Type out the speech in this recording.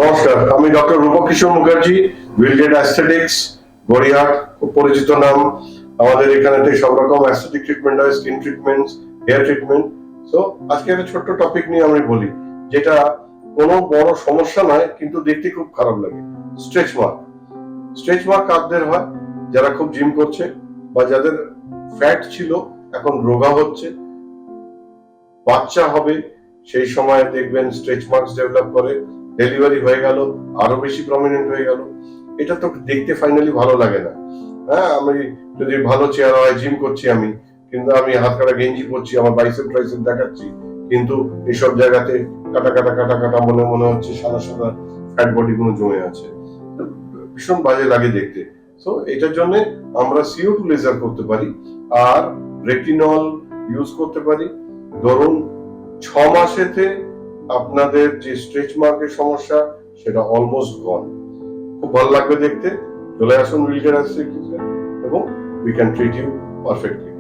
নমস্কার, আমি doctor রূপকিশোর Mukherjee, উইলগেট aesthetics, Gariahat, খুব পরিচিত নাম। আমাদের এখানে সব রকম অ্যাস্থেটিক ট্রিটমেন্ট হয়, স্কিন ট্রিটমেন্ট, হেয়ার ট্রিটমেন্ট। তো আজকে একটা ছোট্ট টপিক নিয়ে আমি বলি, যেটা কোনো বড় সমস্যা নয়, কিন্তু দেখতে খুব খারাপ লাগে। Stretch mark. স্ট্রেচ মার্ক কাদের হয়? যারা খুব জিম করছে বা যাদের ফ্যাট ছিল এখন রোগা হচ্ছে, বাচ্চা হবে সেই সময় দেখবেন স্ট্রেচ মার্কস ডেভেলপ করে, ডেলিভারি হয়ে গেল আরো বেশি প্রমিনেন্ট হয়ে গেল। এটা তো দেখতে ফাইনালি ভালো লাগে না। হ্যাঁ, আমি যদি ভালো চেহারা হয়, জিম করছি আমি, কিন্তু আমি হাত কাটা গেঞ্জি পরছি, আমার বাইসেপ ট্রাইসেপ দেখাচ্ছি, কিন্তু এইসব জায়গাতে কাটা কাটা কাটা কাটা মনে মনে হচ্ছে সাদা সাদা ফ্যাট বডি গুলো জমে আছে। ভীষণ বাজে লাগে দেখতে। সো এটার জন্য আমরা CO2 লেজার করতে পারি আর রেটিনল ইউজ করতে পারি। ধরুন 6 মাসেতে আপনাদের যে স্ট্রেচ মার্কের সমস্যা সেটা অলমোস্ট গন। খুব ভালো লাগবে দেখতে। চলে আসুন উইলগেট অ্যাস্থেটিক্সে এবং we can treat you perfectly.